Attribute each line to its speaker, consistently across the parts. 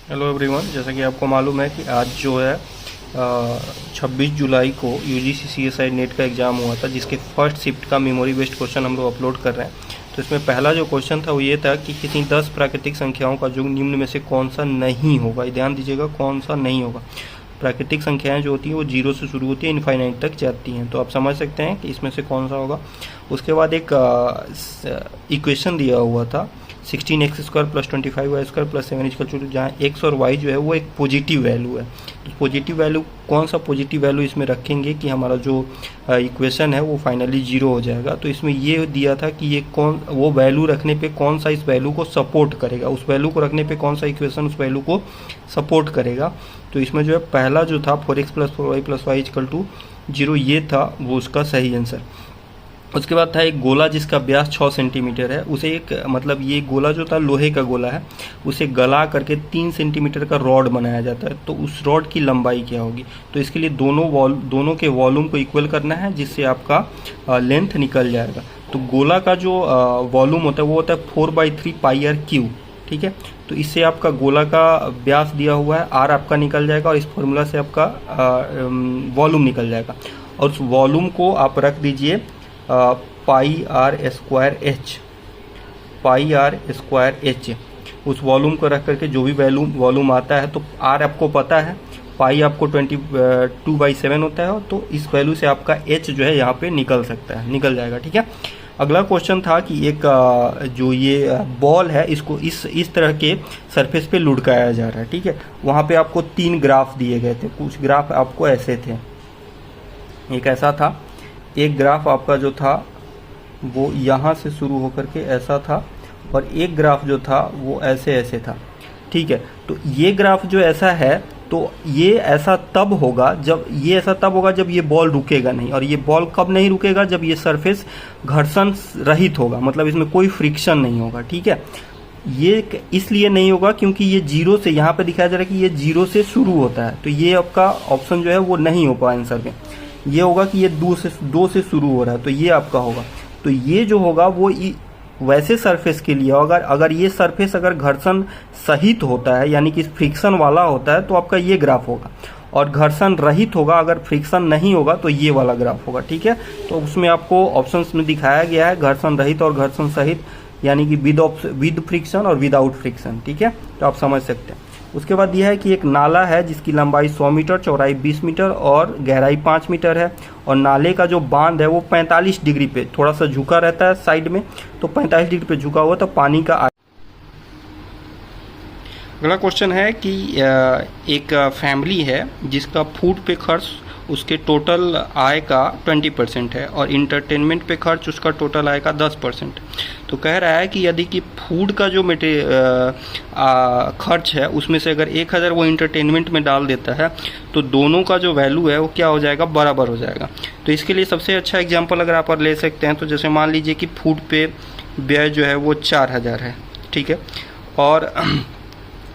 Speaker 1: Hello everyone, जैसा कि आपको मालूम है कि आज जो है 26 जुलाई को यूजीसी सीएसआई नेट का एग्ज़ाम हुआ था, जिसके फर्स्ट शिफ्ट का मेमोरी बेस्ड क्वेश्चन हम लोग अपलोड कर रहे हैं। तो इसमें पहला जो क्वेश्चन था वो ये था कि किसी 10 प्राकृतिक संख्याओं का योग निम्न में से कौन सा नहीं होगा। ध्यान दीजिएगा, कौन सा नहीं होगा। प्राकृतिक संख्याएं जो होती हैं वो 0 से शुरू होती है, इनफाइनाइट तक जाती हैं। तो आप समझ सकते हैं कि इसमें से कौन सा होगा। उसके बाद एक इक्वेशन दिया हुआ था 16x² + 25y² + 7 जहाँ x और y जो है वो एक पॉजिटिव वैल्यू है। तो पॉजिटिव वैल्यू, कौन सा पॉजिटिव वैल्यू इसमें रखेंगे कि हमारा जो इक्वेशन है वो फाइनली 0 हो जाएगा। तो इसमें ये दिया था कि ये कौन वो वैल्यू रखने पे कौन सा इस वैल्यू को सपोर्ट करेगा, उस वैल्यू को रखने पे कौन सा इक्वेशन उस वैल्यू को सपोर्ट करेगा। तो इसमें जो है पहला जो था 4x + 4y + y = 0, ये था वो उसका सही आंसर। उसके बाद था एक गोला जिसका व्यास 6 सेंटीमीटर है। उसे एक मतलब ये गोला जो था लोहे का गोला है, उसे गला करके 3 सेंटीमीटर का रॉड बनाया जाता है। तो उस रॉड की लंबाई क्या होगी। तो इसके लिए दोनों के वॉल्यूम को इक्वल करना है, जिससे आपका लेंथ निकल जाएगा। तो गोला का जो वॉल्यूम होता है वो होता है 4/3 πr³। ठीक है, तो इससे आपका गोला का व्यास दिया हुआ है, r आपका निकल जाएगा और इस फॉर्मूला से आपका वॉल्यूम निकल जाएगा। और उस वॉल्यूम को आप रख दीजिए πr²h। उस वॉल्यूम को रख करके जो भी वॉल्यूम आता है, तो r आपको पता है, पाई आपको 22/7 होता है। तो इस वैल्यू से आपका h जो है यहाँ पे निकल जाएगा। ठीक है, अगला क्वेश्चन था कि एक जो ये बॉल है, इसको इस तरह के सरफेस पे लुढ़काया जा रहा है। ठीक है, वहाँ पे आपको 3 ग्राफ दिए गए थे। कुछ ग्राफ आपको ऐसे थे, एक ऐसा था, एक ग्राफ आपका जो था वो यहाँ से शुरू होकर के ऐसा था, और एक ग्राफ जो था वो ऐसे था। ठीक है, तो ये ग्राफ जो ऐसा है, तो ये ऐसा तब होगा जब ये बॉल रुकेगा नहीं। और ये बॉल कब नहीं रुकेगा, जब ये सरफेस घर्षण रहित होगा, मतलब इसमें कोई फ्रिक्शन नहीं होगा। ठीक है, ये इसलिए नहीं होगा क्योंकि ये 0 से, यहाँ पे दिखाया जा रहा है कि ये 0 से शुरू होता है। तो ये आपका ऑप्शन जो है वो नहीं हो पाए आंसर में। ये होगा कि ये 2 से शुरू हो रहा है, तो ये आपका होगा। तो ये जो होगा वो वैसे सरफेस के लिए होगा, अगर ये सरफेस अगर घर्षण सहित होता है, यानी कि फ्रिक्शन वाला होता है, तो आपका ये ग्राफ होगा। और घर्षण रहित होगा, अगर फ्रिक्शन नहीं होगा तो ये वाला ग्राफ होगा। ठीक है, तो उसमें आपको ऑप्शंस में दिखाया गया है घर्षण रहित और घर्षण सहित, यानी कि विद फ्रिक्शन और विदाउट फ्रिक्शन। ठीक है, तो आप समझ सकते हैं। उसके बाद यह है कि एक नाला है जिसकी लंबाई 100 मीटर, चौड़ाई 20 मीटर और गहराई 5 मीटर है। और नाले का जो बांध है वो 45 डिग्री पे थोड़ा सा झुका रहता है साइड में, तो 45 डिग्री पे झुका हुआ, तो पानी का। अगला क्वेश्चन है कि एक फैमिली है जिसका फूड पे खर्च उसके टोटल आय का 20% है और इंटरटेनमेंट पे खर्च उसका टोटल आय का 10%। तो कह रहा है कि यदि कि फूड का जो खर्च है उसमें से अगर 1000 वो इंटरटेनमेंट में डाल देता है, तो दोनों का जो वैल्यू है वो क्या हो जाएगा, बराबर हो जाएगा। तो इसके लिए सबसे अच्छा एग्जांपल अगर आप ले सकते हैं, तो जैसे मान लीजिए कि फूड पे व्यय जो है वो 4000 है। ठीक है, और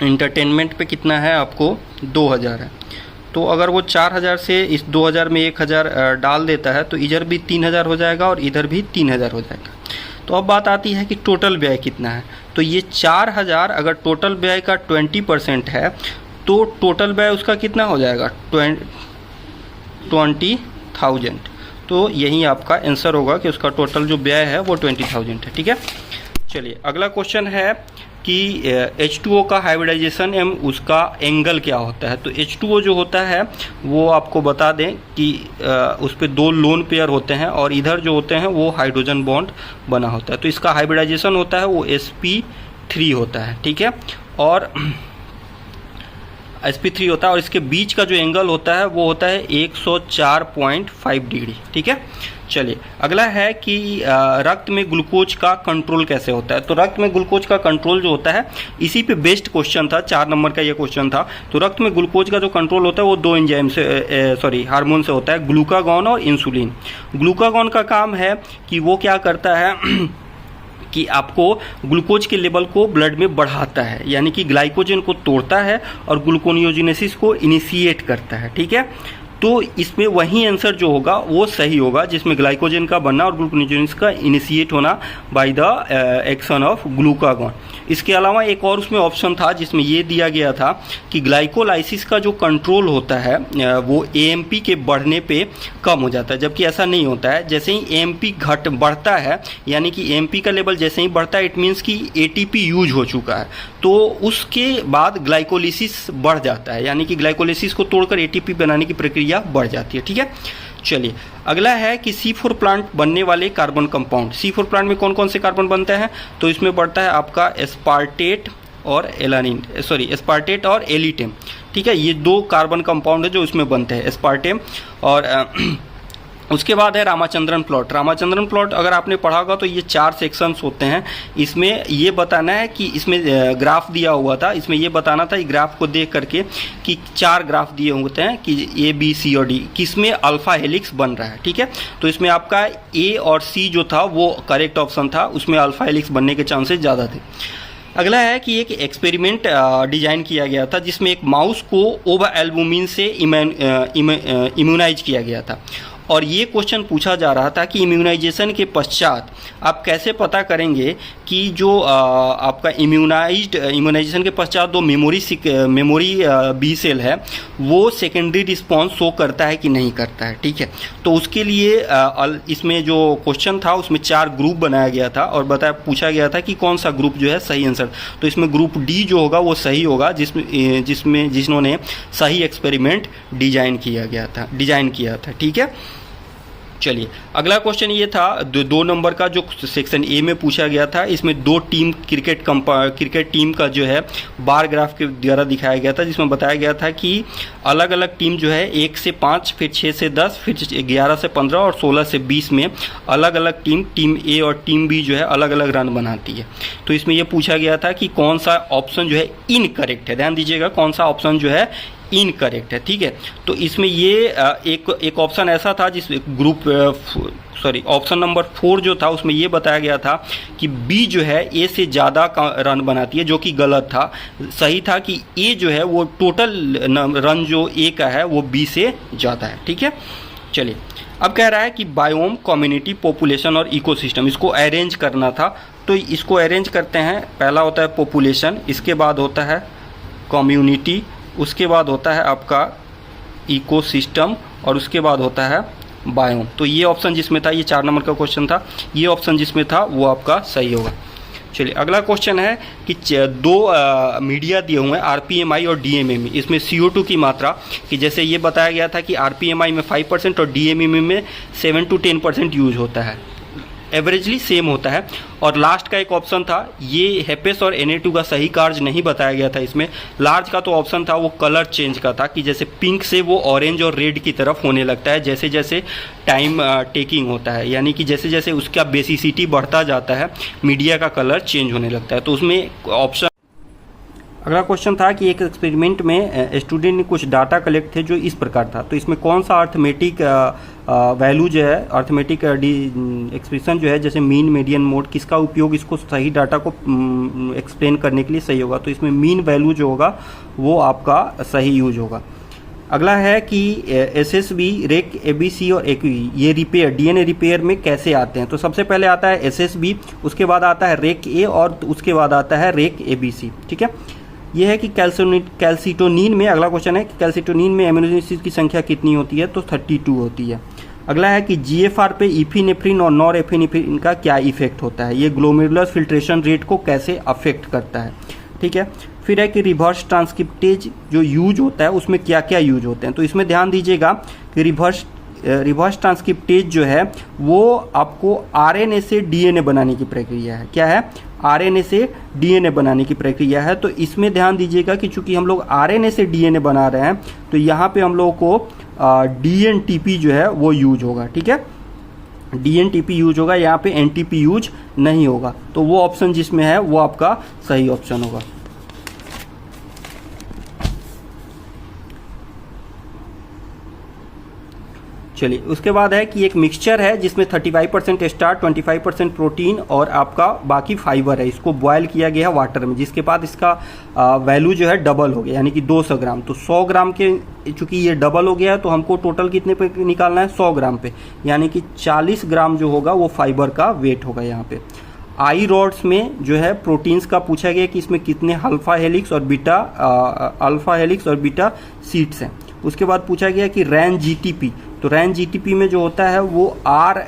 Speaker 1: इंटरटेनमेंट पे कितना है, आपको 2000 है। तो अगर वो 4000 से इस 2000 में 1000 डाल देता है, तो इधर भी 3000 हो जाएगा और इधर भी 3000 हो जाएगा। तो अब बात आती है कि टोटल व्यय कितना है। तो ये 4000 अगर टोटल व्यय का 20% है, तो टोटल व्यय उसका कितना हो जाएगा, 20,000। तो यही आपका आंसर होगा कि उसका टोटल जो व्यय है वो 20,000 है। ठीक है, चलिए अगला क्वेश्चन है कि H2O का हाइब्रिडाइजेशन एवं उसका एंगल क्या होता है। तो H2O जो होता है वो आपको बता दें कि उस पर 2 लोन पेयर होते हैं और इधर जो होते हैं वो हाइड्रोजन बॉन्ड बना होता है। तो इसका हाइब्रिडाइजेशन होता है वो sp3 होता है। ठीक है, और sp3 होता है, और इसके बीच का जो एंगल होता है वो होता है 104.5 डिग्री। ठीक है, चलिए अगला है कि रक्त में ग्लूकोज का कंट्रोल कैसे होता है। तो रक्त में ग्लूकोज का कंट्रोल जो होता है, इसी पे बेस्ड क्वेश्चन था, 4 नंबर का ये क्वेश्चन था। तो रक्त में ग्लूकोज का जो कंट्रोल होता है वो 2 एंजाइम से हार्मोन से होता है, ग्लूकागॉन और इंसुलिन। ग्लूकागॉन का काम है कि वो क्या करता है कि आपको ग्लूकोज के लेवल को ब्लड में बढ़ाता है, यानी कि ग्लाइकोजन को तोड़ता है और ग्लूकोनियोजेनेसिस को इनिशिएट करता है। ठीक है, तो इसमें वही आंसर जो होगा वो सही होगा, जिसमें ग्लाइकोजन का बनना और ग्लूकोनेओजेनेसिस का इनिशिएट होना by the action of glucagon. इसके अलावा एक और उसमें ऑप्शन था जिसमें ये दिया गया था कि ग्लाइकोलाइसिस का जो कंट्रोल होता है वो एएमपी के बढ़ने पे कम हो जाता है, जबकि ऐसा नहीं होता है। जैसे ही एएमपी बढ़ता है, यानी कि एएमपी का लेवल जैसे ही बढ़ता है, इट मीन्स कि एटीपी यूज हो चुका है, तो उसके बाद ग्लाइकोलिसिस बढ़ जाता है, यानी कि ग्लाइकोलिसिस को तोड़कर एटीपी बनाने की प्रक्रिया बढ़ जाती है। ठीक है, चलिए अगला है कि C4 प्लांट बनने वाले कार्बन कंपाउंड। C4 प्लांट में कौन कौन से कार्बन बनते हैं, तो इसमें बढ़ता है आपका एस्पार्टेट और एस्पार्टेट और एलिटेम। ठीक है, ये दो कार्बन कंपाउंड है जो इसमें बनते हैं, एस्पार्टेम और उसके बाद है रामाचंद्रन प्लॉट। रामाचंद्रन प्लॉट अगर आपने पढ़ा होगा तो ये 4 सेक्शंस होते हैं। इसमें ये बताना है कि इसमें ग्राफ दिया हुआ था, इसमें ये बताना था, ग्राफ को देख करके कि 4 ग्राफ दिए होते हैं कि A B C और D, किसमें अल्फा हेलिक्स बन रहा है। ठीक है, तो इसमें आपका A और C जो था वो करेक्ट ऑप्शन था, उसमें अल्फा हेलिक्स बनने के चांसेस ज़्यादा थे। अगला है कि एक एक्सपेरिमेंट डिजाइन किया गया था जिसमें एक माउस को ओवा एल्बुमिन से इम्यूनाइज किया गया था, और ये क्वेश्चन पूछा जा रहा था कि इम्यूनाइजेशन के पश्चात आप कैसे पता करेंगे कि जो आपका इम्यूनाइजेशन के पश्चात जो मेमोरी बी सेल है वो सेकेंडरी रिस्पॉन्स शो करता है कि नहीं करता है। ठीक है, तो उसके लिए इसमें जो क्वेश्चन था उसमें 4 ग्रुप बनाया गया था और पूछा गया था कि कौन सा ग्रुप जो है सही आंसर, तो इसमें ग्रुप डी जो होगा वो सही होगा, जिन्होंने सही एक्सपेरिमेंट डिजाइन किया था। ठीक है, चलिए अगला क्वेश्चन ये था 2 नंबर का जो सेक्शन ए में पूछा गया था। इसमें 2 टीम क्रिकेट टीम का जो है बार ग्राफ के द्वारा दिखाया गया था, जिसमें बताया गया था कि अलग अलग टीम जो है 1 से 5, फिर 6 से 10, फिर 11 से 15 और 16 से 20 में अलग अलग टीम ए और टीम बी जो है अलग अलग रन बनाती है। तो इसमें यह पूछा गया था कि कौन सा ऑप्शन जो है इनकरेक्ट है। ध्यान दीजिएगा, कौन सा ऑप्शन जो है इनकरेक्ट है। ठीक है, तो इसमें ये एक ऑप्शन ऐसा था जिस ऑप्शन नंबर 4 जो था उसमें ये बताया गया था कि बी जो है ए से ज़्यादा रन बनाती है, जो कि गलत था। सही था कि ए जो है वो टोटल रन जो ए का है वो बी से ज़्यादा है। ठीक है, चलिए अब कह रहा है कि बायोम, कम्युनिटी, पॉपुलेशन और इकोसिस्टम, इसको अरेंज करना था। तो इसको अरेंज करते हैं। पहला होता है पॉपुलेशन, इसके बाद होता है कम्युनिटी, उसके बाद होता है आपका इकोसिस्टम और उसके बाद होता है बायोम। तो ये ऑप्शन जिसमें था, ये 4 नंबर का क्वेश्चन था, ये ऑप्शन जिसमें था वो आपका सही होगा। चलिए अगला क्वेश्चन है कि 2 मीडिया दिए हुए हैं आरपीएमआई और डीएमएमई। इसमें CO2 की मात्रा कि जैसे ये बताया गया था कि आरपीएमआई में 5% और डीएमएमई में 7 to 10% यूज होता है, एवरेजली सेम होता है। और लास्ट का एक ऑप्शन था, ये हेपेस और Na2 का सही कार्य नहीं बताया गया था। इसमें लार्ज का तो ऑप्शन था वो कलर चेंज का था कि जैसे पिंक से वो ऑरेंज और रेड की तरफ होने लगता है जैसे जैसे टाइम टेकिंग होता है, यानी कि जैसे जैसे उसका बेसिसिटी बढ़ता जाता है मीडिया का कलर चेंज होने लगता है। तो उसमें ऑप्शन अगला क्वेश्चन था कि एक एक्सपेरिमेंट में स्टूडेंट ने कुछ डाटा कलेक्ट थे जो इस प्रकार था। तो इसमें कौन सा अर्थमेटिक वैल्यू जो है, अर्थमेटिक एक्सप्रेशन जो है, जैसे मीन, मीडियन, मोड, किसका उपयोग इसको सही डाटा को एक्सप्लेन करने के लिए सही होगा। तो इसमें मीन वैल्यू जो होगा वो आपका सही यूज होगा। अगला है कि SSB, रेक, ABC और AQE ये रिपेयर, DNA रिपेयर में कैसे आते हैं। तो सबसे पहले आता है SSB, उसके बाद आता है रेक A और उसके बाद आता है रेक ABC। ठीक है, यह है कि कैल्सिटोनिन में, अगला क्वेश्चन है कि कैल्सिटोनिन में एमिनो एसिड की संख्या कितनी होती है। तो 32 होती है। अगला है कि GFR पे इफिनेफ्रिन और नॉरएफिनेफ्रिन का क्या इफेक्ट होता है, ये ग्लोमेरुलर फिल्ट्रेशन रेट को कैसे अफेक्ट करता है। ठीक है, फिर है कि रिवर्स ट्रांसक्रिप्टेज जो यूज होता है उसमें क्या क्या यूज होते हैं। तो इसमें ध्यान दीजिएगा कि रिवर्स ट्रांसक्रिप्टेज जो है वो आपको RNA से DNA बनाने की प्रक्रिया है। क्या है, RNA से DNA बनाने की प्रक्रिया है। तो इसमें ध्यान दीजिएगा कि चूंकि हम लोग RNA से DNA बना रहे हैं तो यहाँ पे हम लोगों को DNTP जो है वो यूज होगा। ठीक है, DNTP यूज होगा, यहाँ पे NTP यूज नहीं होगा। तो वो ऑप्शन जिसमें है वो आपका सही ऑप्शन होगा। चलिए, उसके बाद है कि एक मिक्सचर है जिसमें 35% स्टार्च, 25% प्रोटीन और आपका बाकी फाइबर है। इसको बॉयल किया गया है वाटर में, जिसके बाद इसका वैल्यू जो है डबल हो गया, यानी कि 200 ग्राम। तो 100 ग्राम के चूंकि ये डबल हो गया है तो हमको टोटल कितने पे निकालना है, 100 ग्राम पे, यानी कि 40 ग्राम जो होगा वो फाइबर का वेट होगा यहाँ पे। आई रॉड्स में जो है प्रोटीन्स का पूछा गया कि इसमें कितने अल्फा हेलिक्स और बीटा सीट्स हैं। उसके बाद पूछा गया कि रैन जीटीपी, तो रैन जीटीपी में जो होता है वो आर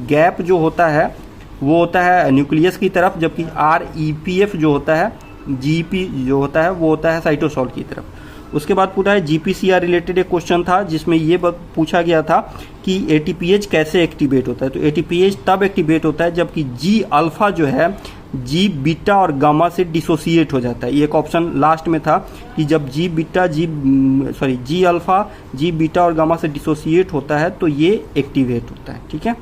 Speaker 1: गैप जो होता है वो होता है न्यूक्लियस की तरफ, जबकि आर ईपीएफ जो होता है, जीपी जो होता है वो होता है साइटोसॉल की तरफ। उसके बाद पूछा है जीपीसीआर रिलेटेड एक क्वेश्चन था जिसमें ये पूछा गया था कि एटीपीएच कैसे एक्टिवेट होता है। तो एटीपीएच तब एक्टिवेट होता है जबकि जी अल्फा जो है जी बीटा और गामा से डिसोसिएट हो जाता है। ये एक ऑप्शन लास्ट में था कि जब जी अल्फा जी बीटा और गामा से डिसोसिएट होता है तो ये एक्टिवेट होता है। ठीक है।